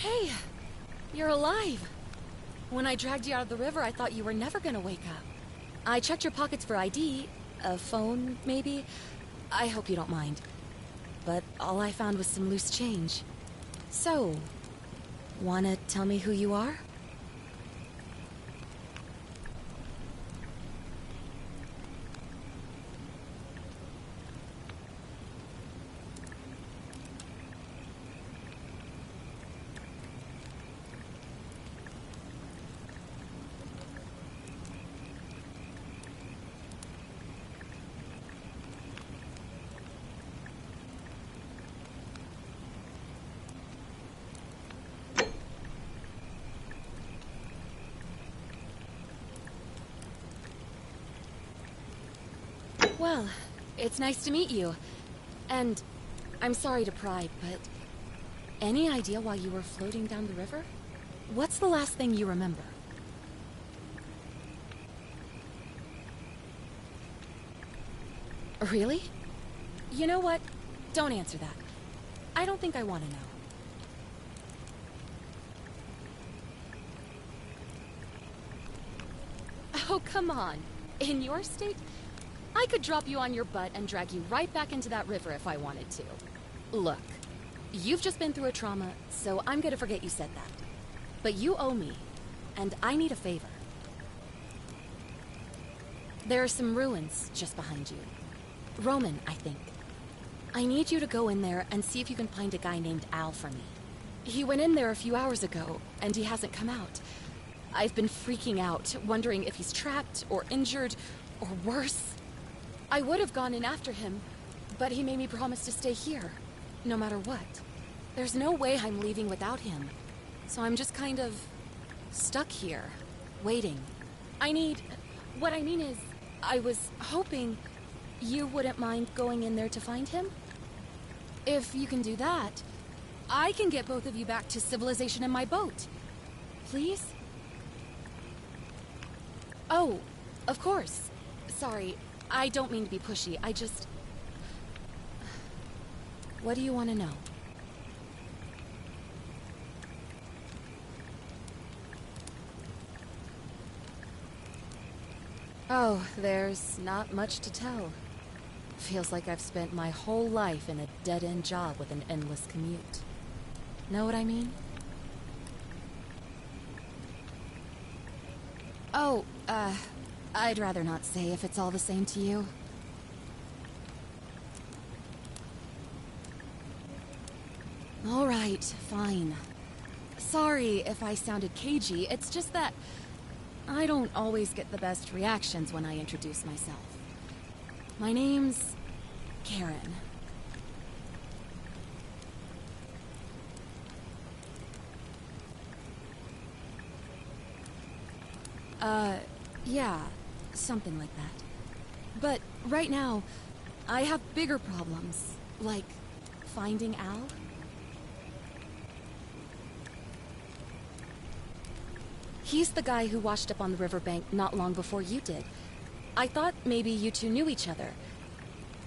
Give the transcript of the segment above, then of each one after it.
Hey, you're alive. When I dragged you out of the river, I thought you were never gonna wake up. I checked your pockets for ID, a phone, maybe. I hope you don't mind. But all I found was some loose change. So, wanna tell me who you are? Well, it's nice to meet you. And I'm sorry to pry, but any idea why you were floating down the river? What's the last thing you remember? Really? You know what? Don't answer that. I don't think I want to know. Oh, come on. In your state, I could drop you on your butt and drag you right back into that river if I wanted to. Look, you've just been through a trauma, so I'm gonna forget you said that. But you owe me, and I need a favor. There are some ruins just behind you. Roman, I think. I need you to go in there and see if you can find a guy named Al for me. He went in there a few hours ago, and he hasn't come out. I've been freaking out, wondering if he's trapped or injured or worse. I would have gone in after him, but he made me promise to stay here, no matter what. There's no way I'm leaving without him, so I'm just kind of stuck here, waiting. What I mean is, I was hoping you wouldn't mind going in there to find him? If you can do that, I can get both of you back to civilization in my boat. Please? Oh, of course. Sorry. I don't mean to be pushy, I just... What do you want to know? Oh, there's not much to tell. Feels like I've spent my whole life in a dead-end job with an endless commute. Know what I mean? Oh, I'd rather not say if it's all the same to you. All right, fine. Sorry if I sounded cagey, it's just that I don't always get the best reactions when I introduce myself. My name's Karen. Yeah, something like that. But right now, I have bigger problems, like finding Al. He's the guy who washed up on the riverbank not long before you did. I thought maybe you two knew each other.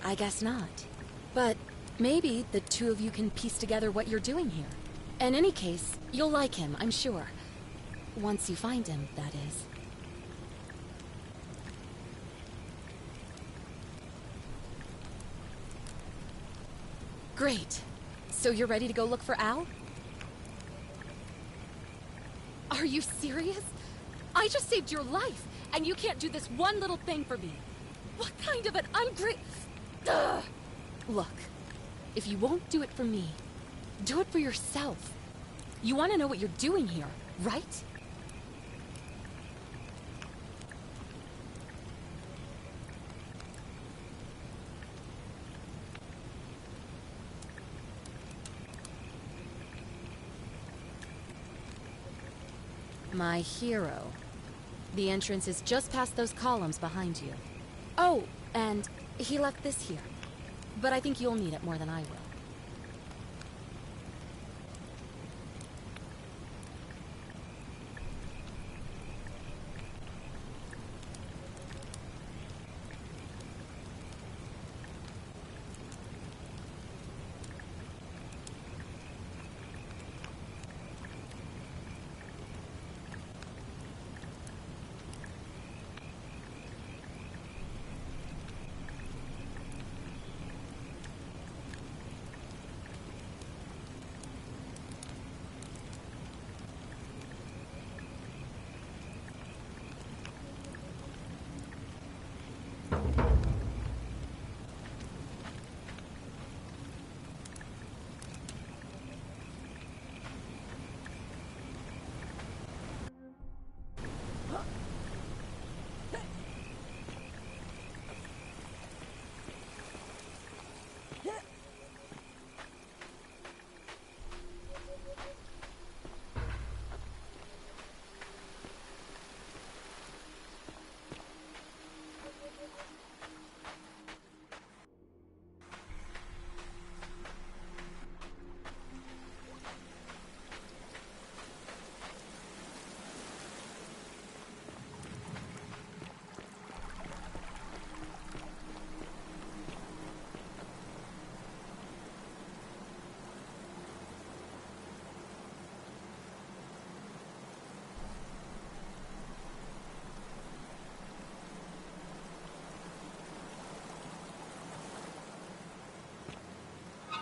I guess not. But maybe the two of you can piece together what you're doing here. In any case, you'll like him, I'm sure. Once you find him, that is. Great. So you're ready to go look for Al? Are you serious? I just saved your life, and you can't do this one little thing for me. What kind of an Ugh. Look, if you won't do it for me, do it for yourself. You want to know what you're doing here, right? My hero. The entrance is just past those columns behind you. Oh, and he left this here. But I think you'll need it more than I will.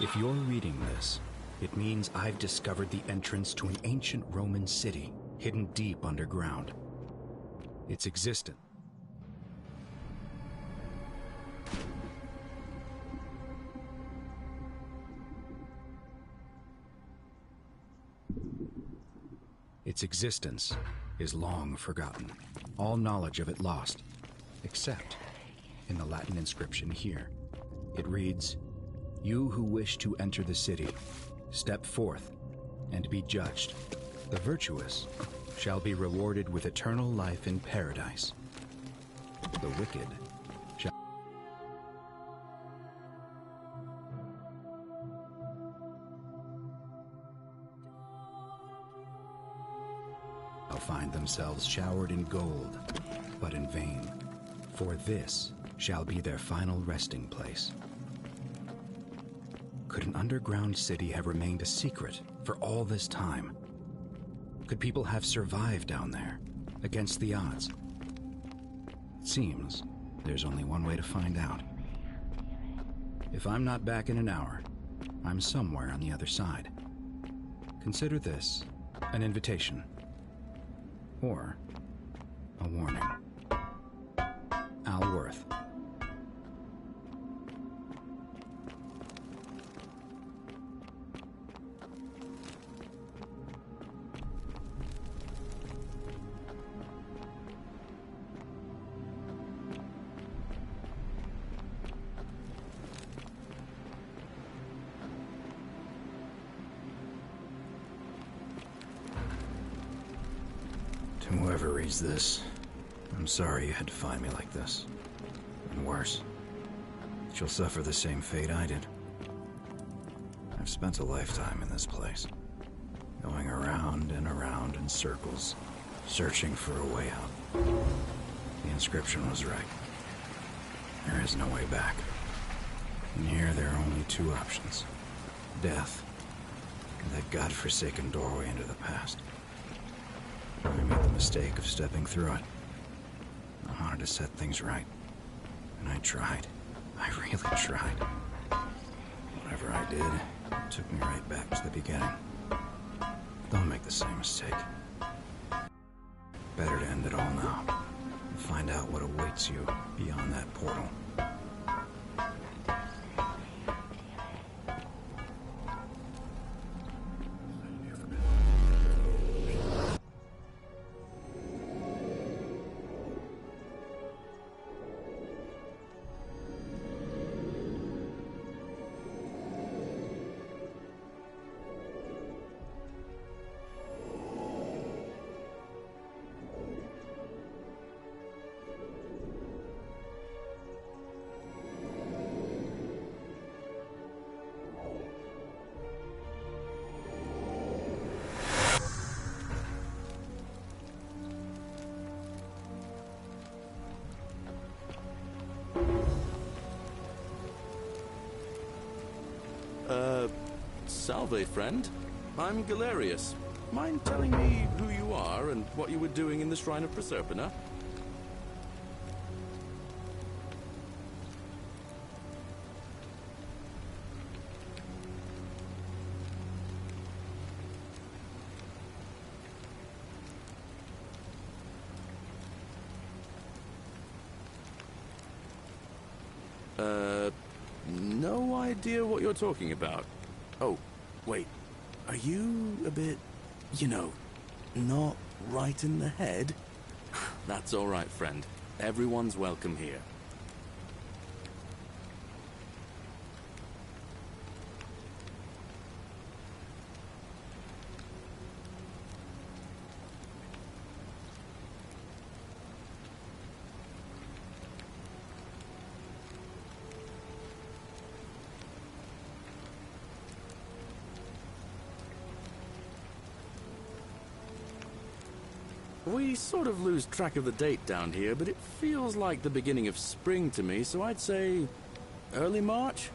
If you're reading this, it means I've discovered the entrance to an ancient Roman city hidden deep underground. Its existence. Its existence is long forgotten, all knowledge of it lost, except in the Latin inscription here. It reads, "You who wish to enter the city, step forth and be judged. The virtuous shall be rewarded with eternal life in paradise. The wicked shall find themselves showered in gold, but in vain, for this shall be their final resting place." Could an underground city have remained a secret for all this time? Could people have survived down there, against the odds? It seems there's only one way to find out. If I'm not back in an hour, I'm somewhere on the other side. Consider this an invitation, or a warning. Al Worth. To whoever reads this, I'm sorry you had to find me like this. And worse, she'll suffer the same fate I did. I've spent a lifetime in this place, going around and around in circles, searching for a way out. The inscription was right. There is no way back. And here there are only two options: death, and that godforsaken doorway into the past. I made the mistake of stepping through it. I wanted to set things right. And I tried. I really tried. Whatever I did, it took me right back to the beginning. Don't make the same mistake. Better to end it all now and find out what awaits you beyond that portal. Salve, friend. I'm Galerius. Mind telling me who you are and what you were doing in the Shrine of Proserpina? No idea what you're talking about. Oh, wait. Are you a bit, not right in the head? That's all right, friend. Everyone's welcome here. We sort of lose track of the date down here, but it feels like the beginning of spring to me, so I'd say early March?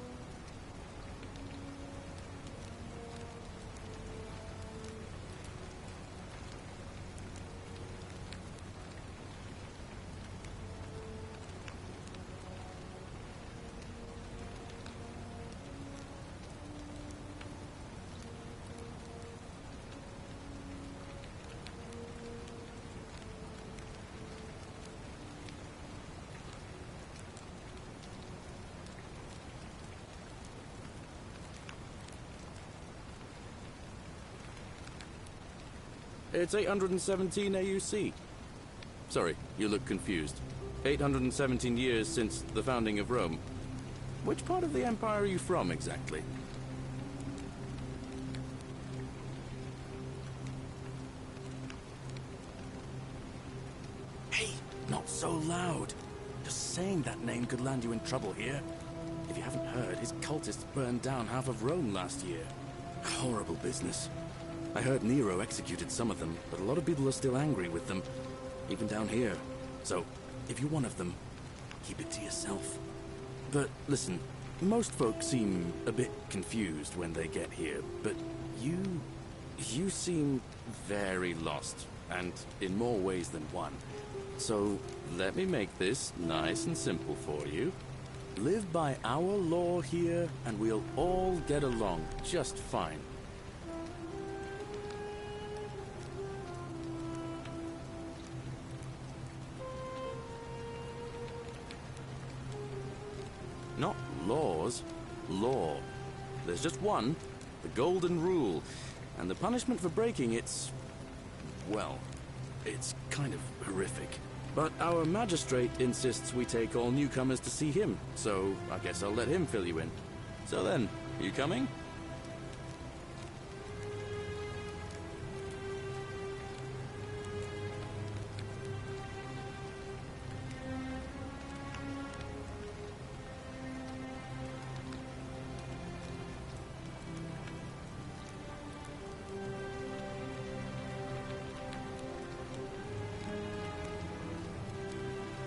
It's 817 AUC. Sorry, you look confused. 817 years since the founding of Rome. Which part of the Empire are you from, exactly? Hey, not so loud. Just saying that name could land you in trouble here. If you haven't heard, his cultists burned down half of Rome last year. Horrible business. I heard Nero executed some of them, but a lot of people are still angry with them, even down here. So, if you're one of them, keep it to yourself. But listen, most folks seem a bit confused when they get here, but you seem very lost, and in more ways than one. So, let me make this nice and simple for you. Live by our law here, and we'll all get along just fine. Not laws, law. There's just one, the golden rule, and the punishment for breaking it's, well, it's kind of horrific. But our magistrate insists we take all newcomers to see him, so I guess I'll let him fill you in. So then, are you coming?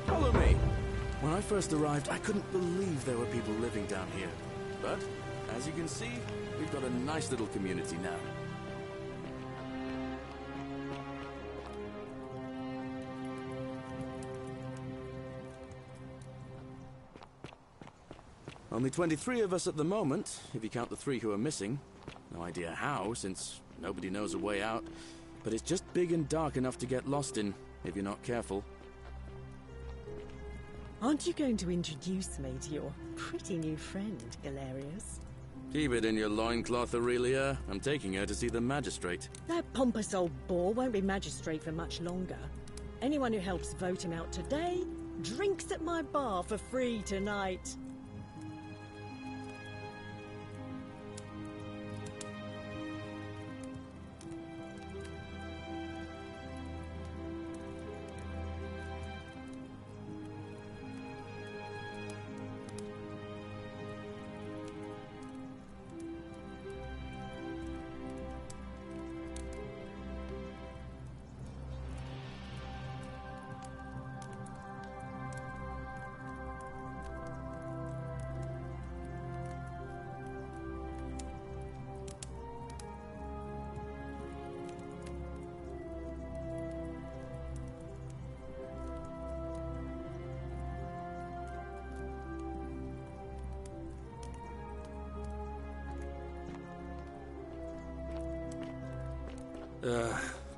Follow me. When I first arrived, I couldn't believe there were people living down here. But, as you can see, we've got a nice little community now. Only 23 of us at the moment, if you count the 3 who are missing. No idea how, since nobody knows a way out. But it's just big and dark enough to get lost in, if you're not careful. Aren't you going to introduce me to your pretty new friend, Galerius? Keep it in your loincloth, Aurelia. I'm taking her to see the magistrate. That pompous old bore won't be magistrate for much longer. Anyone who helps vote him out today drinks at my bar for free tonight.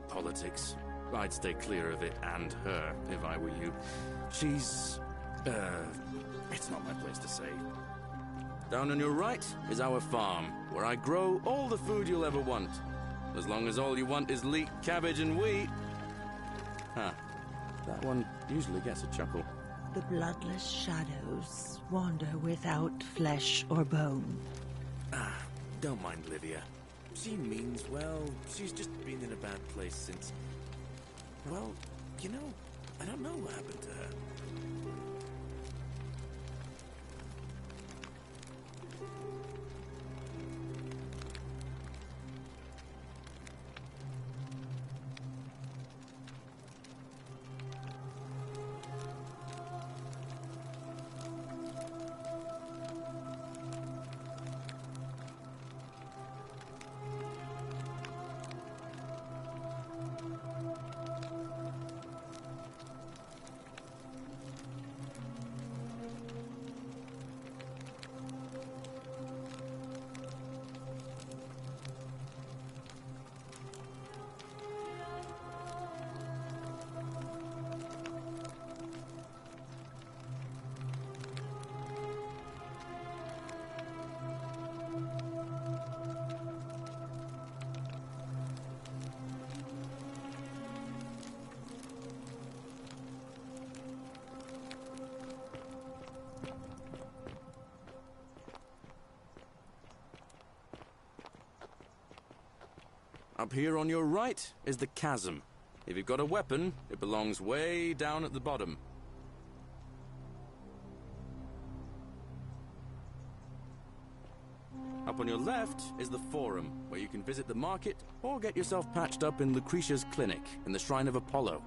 Politics. I'd stay clear of it and her, if I were you. She's... it's not my place to say. Down on your right is our farm, where I grow all the food you'll ever want. As long as all you want is leek, cabbage, and wheat. Huh. That one usually gets a chuckle. The bloodless shadows wander without flesh or bone. Don't mind Livia. She means well. She's just been in a bad place since... Well, you know, I don't know what happened to her. Up here on your right is the chasm. If you've got a weapon, it belongs way down at the bottom. Up on your left is the Forum, where you can visit the market or get yourself patched up in Lucretia's clinic in the Shrine of Apollo.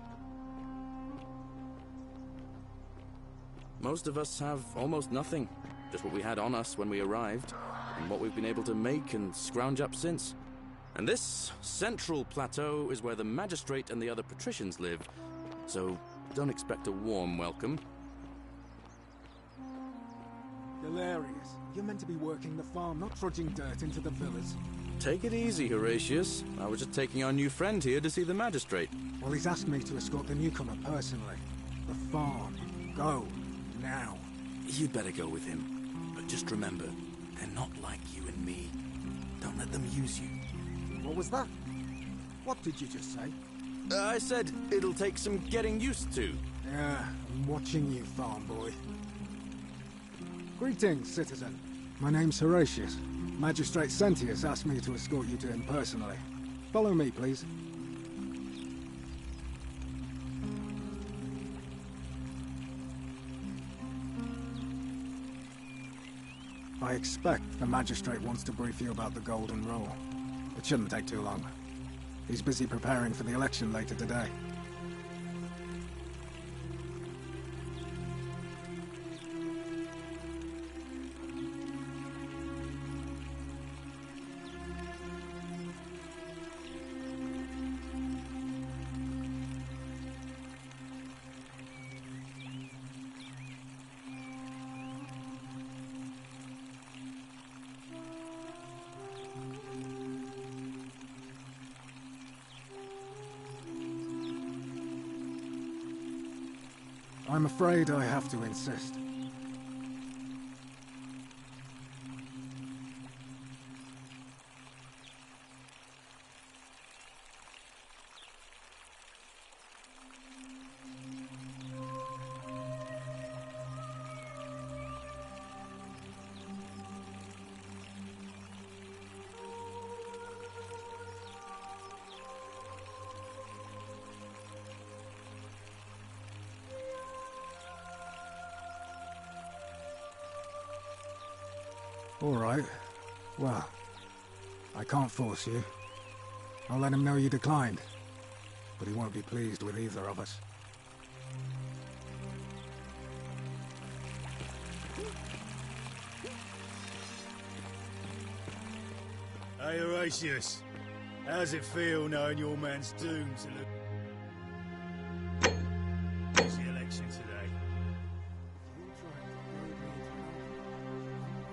Most of us have almost nothing, just what we had on us when we arrived, and what we've been able to make and scrounge up since. And this central plateau is where the magistrate and the other patricians live, so don't expect a warm welcome. Hilarious. You're meant to be working the farm, not trudging dirt into the villas. Take it easy, Horatius. I was just taking our new friend here to see the magistrate. Well, he's asked me to escort the newcomer personally. The farm. Go. Now. You'd better go with him. But just remember, they're not like you and me. Don't let them use you. What was that? What did you just say? I said it'll take some getting used to. Yeah, I'm watching you, farm boy. Greetings, citizen. My name's Horatius. Magistrate Sentius asked me to escort you to him personally. Follow me, please. I expect the magistrate wants to brief you about the Golden Rule. It shouldn't take too long. He's busy preparing for the election later today. I'm afraid I have to insist. All right. Well, I can't force you. I'll let him know you declined. But he won't be pleased with either of us. Hey, Horatius. How's it feel knowing your man's doomed to lose the election today?